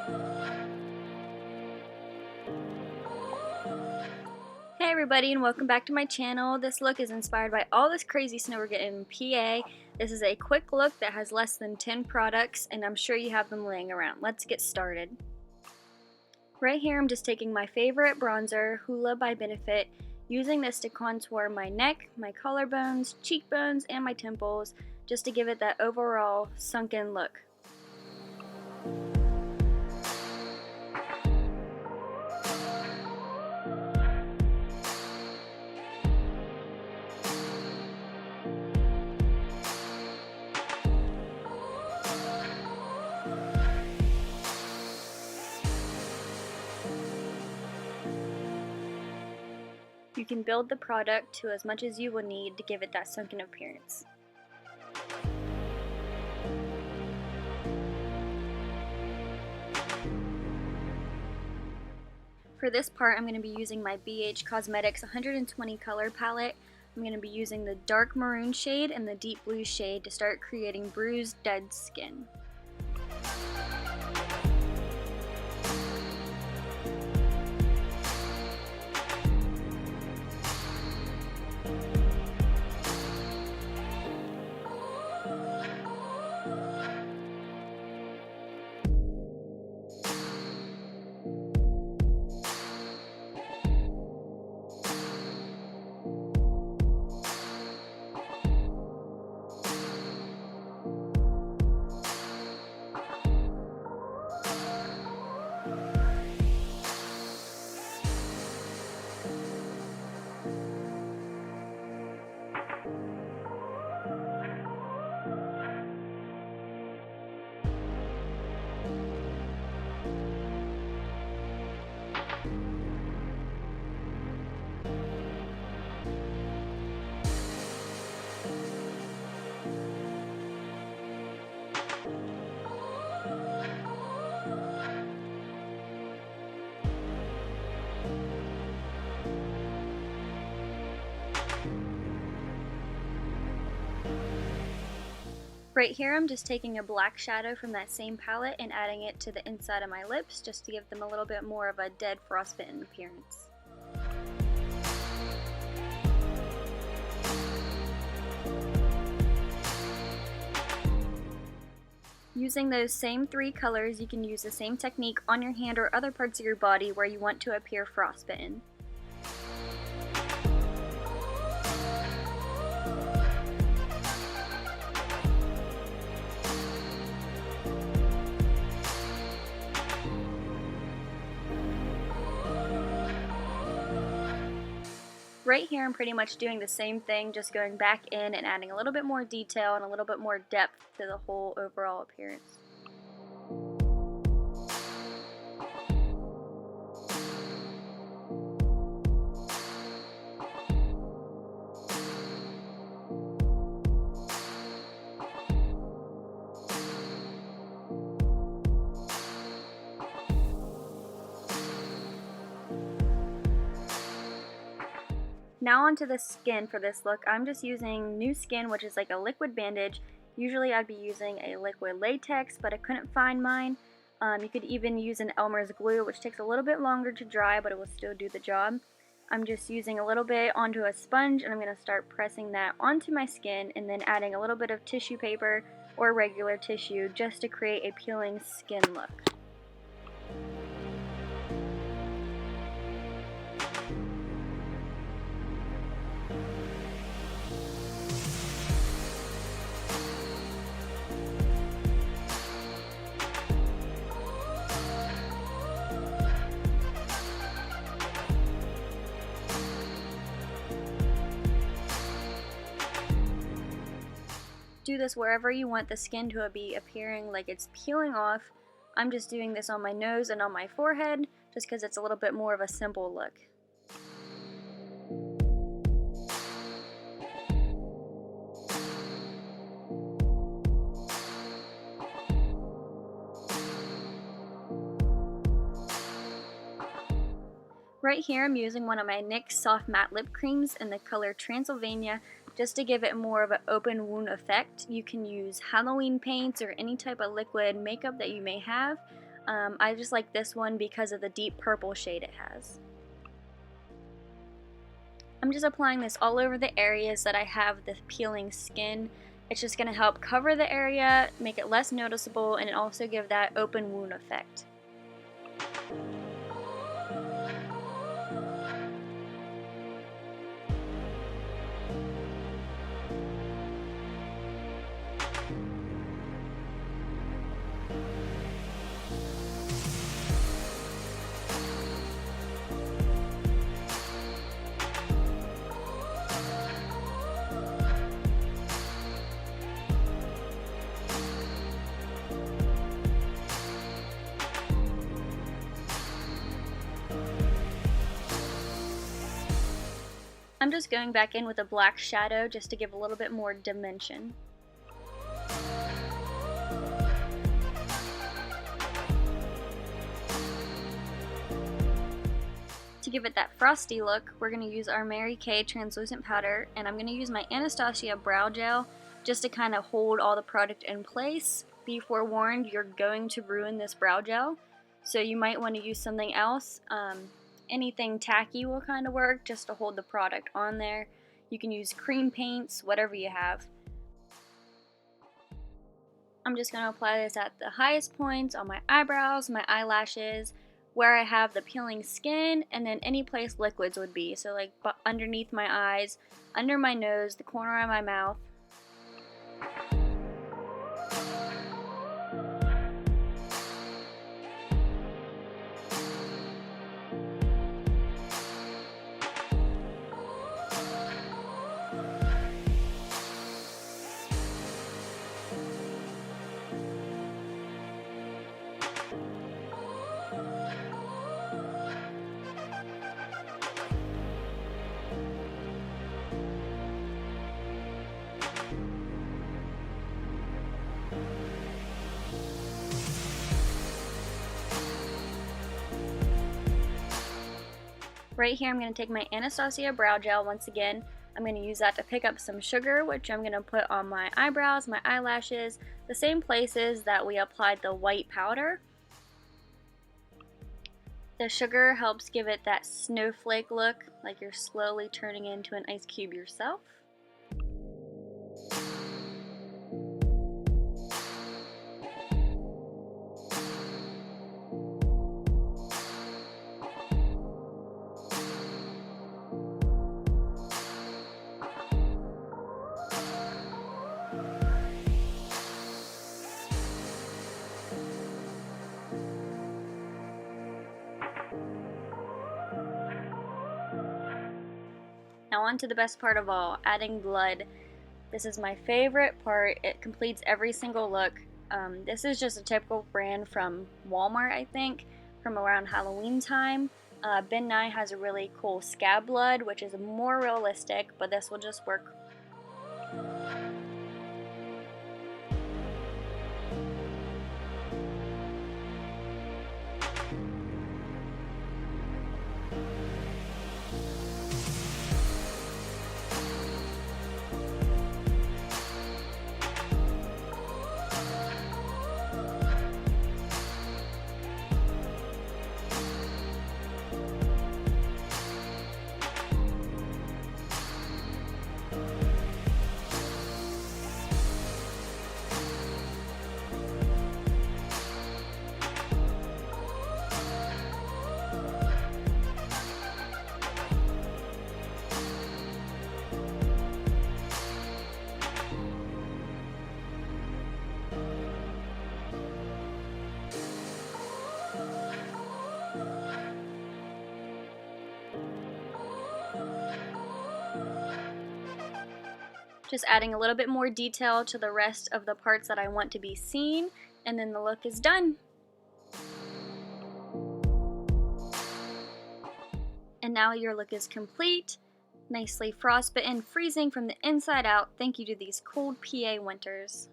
Hey everybody, and welcome back to my channel. This look is inspired by all this crazy snow we're getting in PA. This is a quick look that has less than 10 products, and I'm sure you have them laying around. Let's get started. Right here I'm just taking my favorite bronzer, Hoola by Benefit, using this to contour my neck, my collarbones, cheekbones, and my temples, just to give it that overall sunken look. You can build the product to as much as you will need to give it that sunken appearance. For this part, I'm going to be using my BH Cosmetics 120 color palette. I'm going to be using the dark maroon shade and the deep blue shade to start creating bruised, dead skin. Right here I'm just taking a black shadow from that same palette and adding it to the inside of my lips just to give them a little bit more of a dead frostbitten appearance. Using those same three colors, you can use the same technique on your hand or other parts of your body where you want to appear frostbitten. Right here I'm pretty much doing the same thing, just going back in and adding a little bit more detail and a little bit more depth to the whole overall appearance. Now onto the skin for this look. I'm just using New Skin, which is like a liquid bandage. Usually I'd be using a liquid latex, but I couldn't find mine. You could even use an Elmer's glue, which takes a little bit longer to dry, but it will still do the job. I'm just using a little bit onto a sponge, and I'm going to start pressing that onto my skin, and then adding a little bit of tissue paper or regular tissue just to create a peeling skin look. Do this wherever you want the skin to be appearing like it's peeling off. I'm just doing this on my nose and on my forehead just because it's a little bit more of a simple look. Right here I'm using one of my NYX Soft Matte Lip Creams in the color Transylvania just to give it more of an open wound effect. You can use Halloween paints or any type of liquid makeup that you may have. I just like this one because of the deep purple shade it has. I'm just applying this all over the areas that I have the peeling skin. It's just going to help cover the area, make it less noticeable, and also give that open wound effect. I'm just going back in with a black shadow just to give a little bit more dimension. To give it that frosty look, we're going to use our Mary Kay translucent powder, and I'm going to use my Anastasia brow gel just to kind of hold all the product in place. Be forewarned, you're going to ruin this brow gel, so you might want to use something else. Anything tacky will kind of work just to hold the product on there. You can use cream paints, whatever you have. I'm just going to apply this at the highest points on my eyebrows, my eyelashes, where I have the peeling skin, and then any place liquids would be. So like underneath my eyes, under my nose, the corner of my mouth. Right here I'm going to take my Anastasia brow gel once again. I'm going to use that to pick up some sugar, which I'm going to put on my eyebrows, my eyelashes, the same places that we applied the white powder. The sugar helps give it that snowflake look, like you're slowly turning into an ice cube yourself. Now on to the best part of all, adding blood. This is my favorite part. It completes every single look. This is just a typical brand from Walmart, I think, from around Halloween time. Ben Nye has a really cool scab blood, which is more realistic, but this will just work. Just adding a little bit more detail to the rest of the parts that I want to be seen, and then the look is done. And now your look is complete, nicely frostbitten, freezing from the inside out, thank you to these cold PA winters.